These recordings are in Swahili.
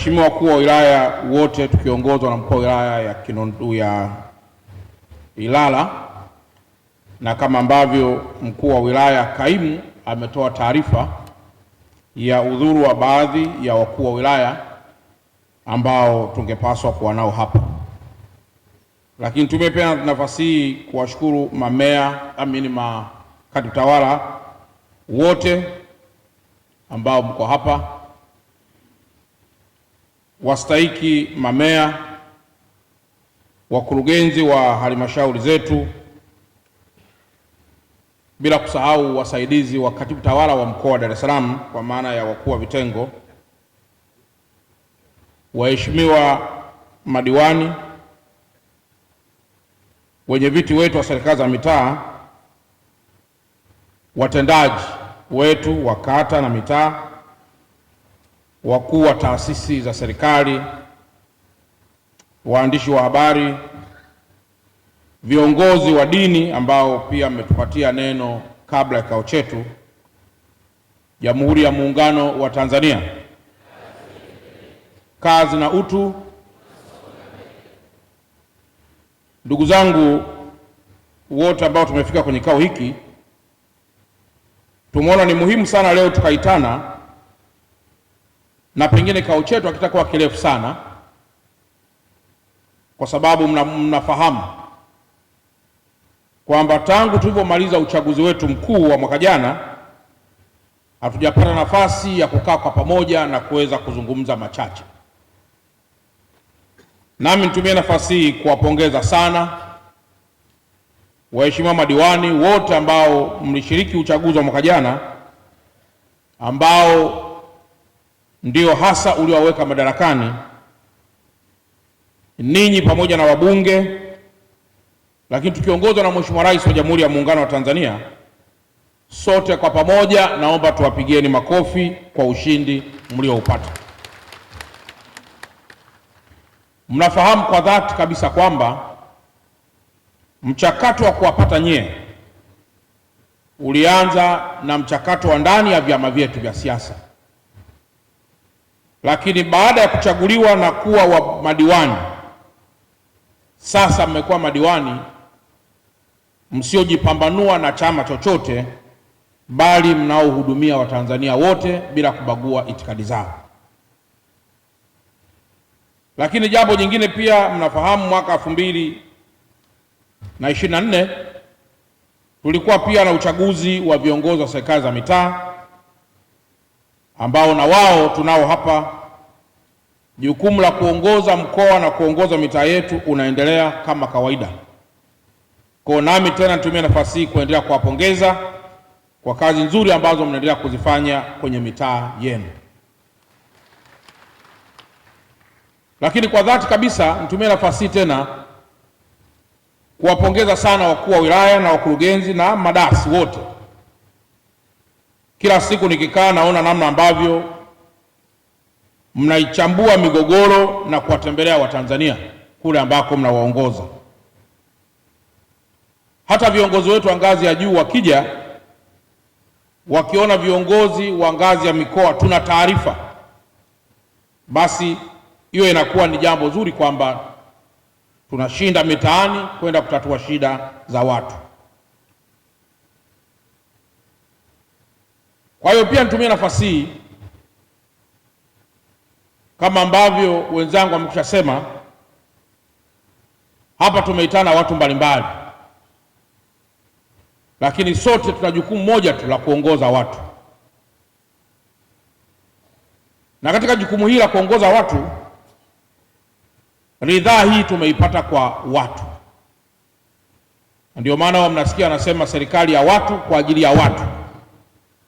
Waheshimiwa wakuu wa wilaya wote tukiongozwa na mkuu wa wilaya ya Ilala, na kama ambavyo mkuu wa wilaya kaimu ametoa taarifa ya udhuru wa baadhi ya wakuu wa wilaya ambao tungepaswa kuwa nao hapa. Lakini tumepea nafasi hii kuwashukuru makatibu tawala wote ambao mko hapa, wastahiki mamea, wakurugenzi wa halmashauri zetu, bila kusahau wasaidizi wa katibu tawala wa mkoa wa Dar es Salaam kwa maana ya wakuu wa vitengo, waheshimiwa madiwani, wenye viti wetu wa serikali za mitaa, watendaji wetu wa kata na mitaa, wakuu wa taasisi za serikali, waandishi wa habari, viongozi wa dini ambao pia mmetupatia neno kabla ya kikao chetu, Jamhuri ya Muungano wa Tanzania, kazi na utu. Ndugu zangu wote ambao tumefika kwenye kikao hiki, tumeona ni muhimu sana leo tukaitana, na pengine kikao chetu hakitakuwa kirefu sana, kwa sababu mnafahamu kwamba tangu tulipomaliza uchaguzi wetu mkuu wa mwaka jana hatujapata nafasi ya kukaa kwa pamoja na kuweza kuzungumza machache. Nami nitumie nafasi hii kuwapongeza sana waheshimiwa madiwani wote ambao mlishiriki uchaguzi wa mwaka jana, ambao ndio hasa uliowaweka madarakani ninyi pamoja na wabunge, lakini tukiongozwa na Mheshimiwa Rais wa Jamhuri ya Muungano wa Tanzania. Sote kwa pamoja naomba tuwapigieni makofi kwa ushindi mlioupata. Mnafahamu kwa dhati kabisa kwamba mchakato wa kuwapata nyie ulianza na mchakato wa ndani ya vyama vyetu vya siasa, lakini baada ya kuchaguliwa na kuwa wa madiwani, sasa mmekuwa madiwani msiojipambanua na chama chochote, bali mnaohudumia Watanzania wote bila kubagua itikadi zao. Lakini jambo jingine pia, mnafahamu mwaka 2024 tulikuwa pia na uchaguzi wa viongozi wa serikali za mitaa, ambao na wao tunao hapa. Jukumu la kuongoza mkoa na kuongoza mitaa yetu unaendelea kama kawaida. Kwa nami tena nitumie nafasi hii kuendelea kuwapongeza kwa kazi nzuri ambazo mnaendelea kuzifanya kwenye mitaa yenu. Lakini kwa dhati kabisa nitumie nafasi hii tena kuwapongeza sana wakuu wa wilaya na wakurugenzi na madasi wote. Kila siku nikikaa naona namna ambavyo mnaichambua migogoro na kuwatembelea Watanzania kule ambako mnawaongoza. Hata viongozi wetu wa ngazi ya juu wakija, wakiona viongozi wa ngazi ya mikoa tuna taarifa, basi hiyo inakuwa ni jambo zuri kwamba tunashinda mitaani kwenda kutatua shida za watu. Kwa hiyo pia nitumie nafasi hii, kama ambavyo wenzangu wamekushasema hapa, tumeitana watu mbalimbali, lakini sote tuna jukumu moja tu la kuongoza watu. Na katika jukumu hili la kuongoza watu, ridhaa hii tumeipata kwa watu. Ndio maana mnasikia anasema serikali ya watu kwa ajili ya watu,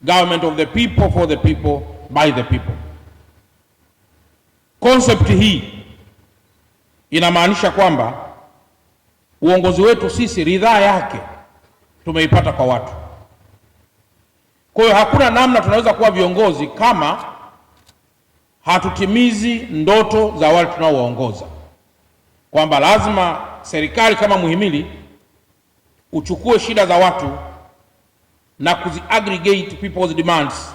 government of the people for the people by the people. Concept hii inamaanisha kwamba uongozi wetu sisi, ridhaa yake tumeipata kwa watu. Kwa hiyo hakuna namna tunaweza kuwa viongozi kama hatutimizi ndoto za wale tunaowaongoza, kwamba lazima serikali kama muhimili uchukue shida za watu na kuziaggregate people's demands.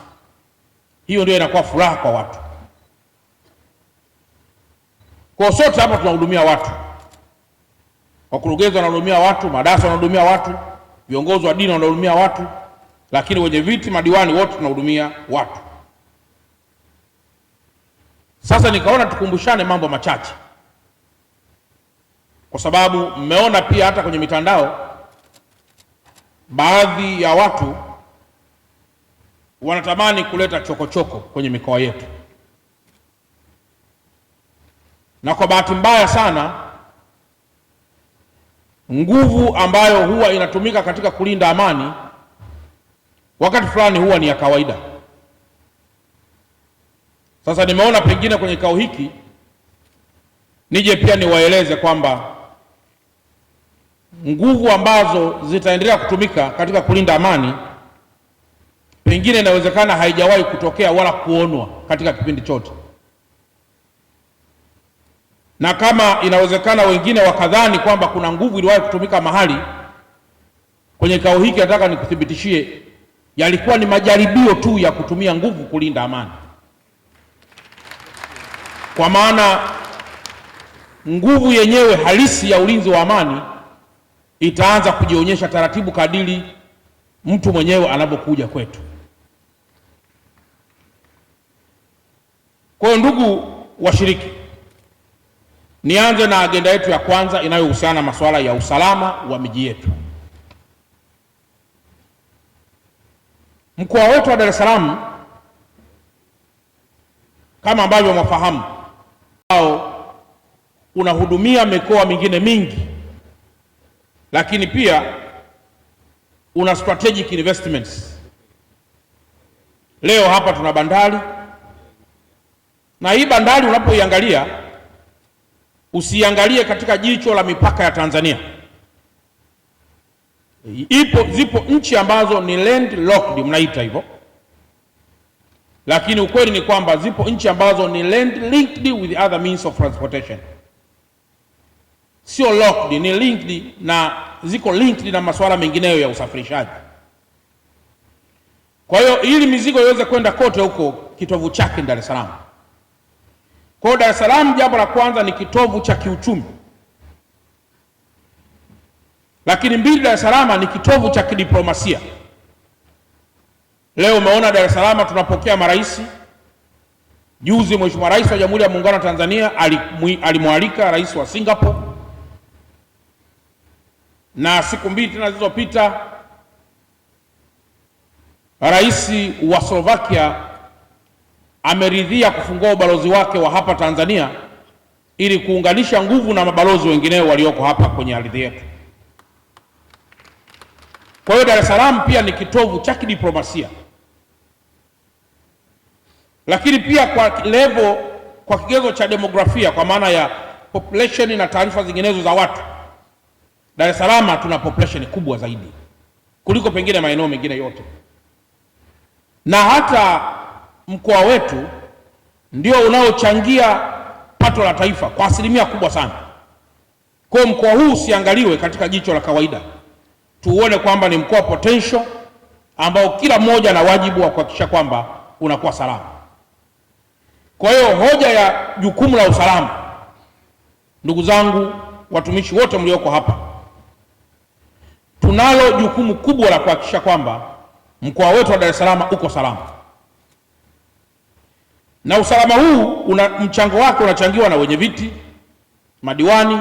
Hiyo ndio inakuwa furaha kwa watu. Kwa sote hapa tunahudumia watu, wakurugenzi wanahudumia watu, madasa wanahudumia watu, viongozi wa dini wanahudumia watu, lakini wenye viti, madiwani, wote tunahudumia watu. Sasa nikaona tukumbushane mambo machache, kwa sababu mmeona pia hata kwenye mitandao baadhi ya watu wanatamani kuleta chokochoko kwenye mikoa yetu, na kwa bahati mbaya sana nguvu ambayo huwa inatumika katika kulinda amani wakati fulani huwa ni ya kawaida. Sasa nimeona pengine kwenye kikao hiki nije pia niwaeleze kwamba nguvu ambazo zitaendelea kutumika katika kulinda amani pengine inawezekana haijawahi kutokea wala kuonwa katika kipindi chote, na kama inawezekana wengine wakadhani kwamba kuna nguvu iliwahi kutumika mahali, kwenye kikao hiki nataka nikuthibitishie yalikuwa ni majaribio tu ya kutumia nguvu kulinda amani, kwa maana nguvu yenyewe halisi ya ulinzi wa amani itaanza kujionyesha taratibu kadiri mtu mwenyewe anapokuja kwetu. Kwa hiyo ndugu washiriki, nianze na agenda yetu ya kwanza inayohusiana na masuala ya usalama wa miji yetu. Mkoa wetu wa Dar es Salaam kama ambavyo mwafahamu, unahudumia mikoa mingine mingi, lakini pia una strategic investments. Leo hapa tuna bandari, na hii bandari unapoiangalia usiangalie katika jicho la mipaka ya Tanzania. Zipo nchi ambazo ni land locked, mnaita hivyo, lakini ukweli ni kwamba zipo nchi ambazo ni land linked with other means of transportation. Sio locked, ni linked, na ziko linked na masuala mengineyo ya usafirishaji. Kwa hiyo ili mizigo iweze kwenda kote huko, kitovu chake Dar es Salaam. Kwa hiyo Dar es Salaam, jambo la kwanza, ni kitovu cha kiuchumi, lakini mbili, Dar es Salaam ni kitovu cha kidiplomasia. Leo umeona Dar es Salaam tunapokea marais. Juzi Mheshimiwa Rais wa Jamhuri ya Muungano wa Tanzania alimwalika rais wa Singapore, na siku mbili tena zilizopita rais wa Slovakia ameridhia kufungua ubalozi wake wa hapa Tanzania ili kuunganisha nguvu na mabalozi wengineo walioko hapa kwenye ardhi yetu. Kwa hiyo Dar es Salaam pia ni kitovu cha kidiplomasia, lakini pia kwa kigezo cha demografia, kwa maana ya population na taarifa zinginezo za watu, Dar es Salaam tuna population kubwa zaidi kuliko pengine maeneo mengine yote, na hata mkoa wetu ndio unaochangia pato la taifa kwa asilimia kubwa sana. Kwa hiyo mkoa huu usiangaliwe katika jicho la kawaida, tuone kwamba ni mkoa potential ambao kila mmoja na wajibu wa kuhakikisha kwamba unakuwa salama. Kwa hiyo hoja ya jukumu la usalama, ndugu zangu watumishi wote mlioko hapa, tunalo jukumu kubwa la kuhakikisha kwamba mkoa wetu wa Dar es Salaam uko salama, na usalama huu mchango wake unachangiwa na wenye viti, madiwani,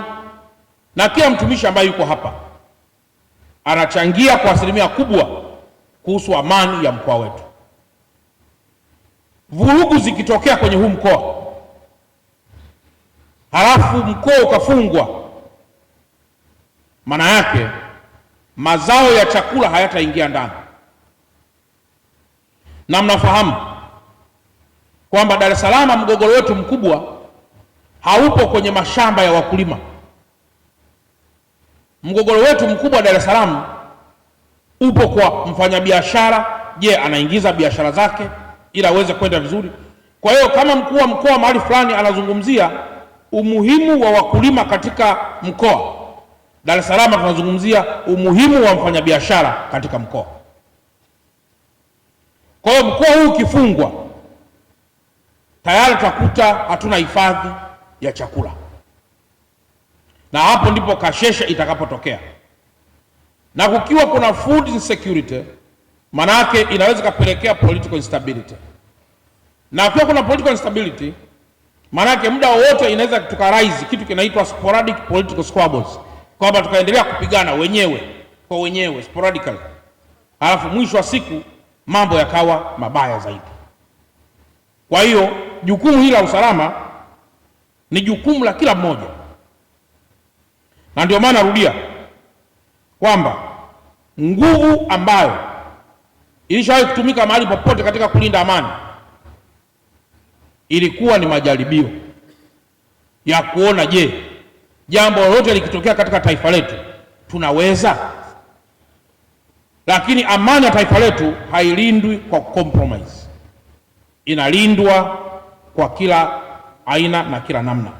na kila mtumishi ambaye yuko hapa anachangia kwa asilimia kubwa kuhusu amani ya mkoa wetu. Vurugu zikitokea kwenye huu mkoa halafu mkoa ukafungwa, maana yake mazao ya chakula hayataingia ndani, na mnafahamu kwamba Dar es Salaam mgogoro wetu mkubwa haupo kwenye mashamba ya wakulima. Mgogoro wetu mkubwa Dar es Salaam upo kwa mfanyabiashara. Je, anaingiza biashara zake ili aweze kwenda vizuri? Kwa hiyo kama mkuu wa mkoa mahali fulani anazungumzia umuhimu wa wakulima katika mkoa, Dar es Salaam tunazungumzia umuhimu wa mfanyabiashara katika mkoa. Kwa hiyo mkoa huu ukifungwa, tayari tutakuta hatuna hifadhi ya chakula. na hapo ndipo kasheshe itakapotokea. Na kukiwa kuna food insecurity, maana yake inaweza kapelekea political instability, na kukiwa kuna political instability, maana yake muda wowote inaweza tukarise kitu kinaitwa sporadic political squabbles, kwamba tukaendelea kupigana wenyewe kwa wenyewe sporadically, halafu mwisho wa siku mambo yakawa mabaya zaidi. Kwa hiyo jukumu hili la usalama ni jukumu la kila mmoja, na ndio maana narudia kwamba nguvu ambayo ilishawahi kutumika mahali popote katika kulinda amani ilikuwa ni majaribio ya kuona, je, jambo lolote likitokea katika taifa letu tunaweza. Lakini amani ya taifa letu hailindwi kwa compromise, inalindwa kwa kila aina na kila namna.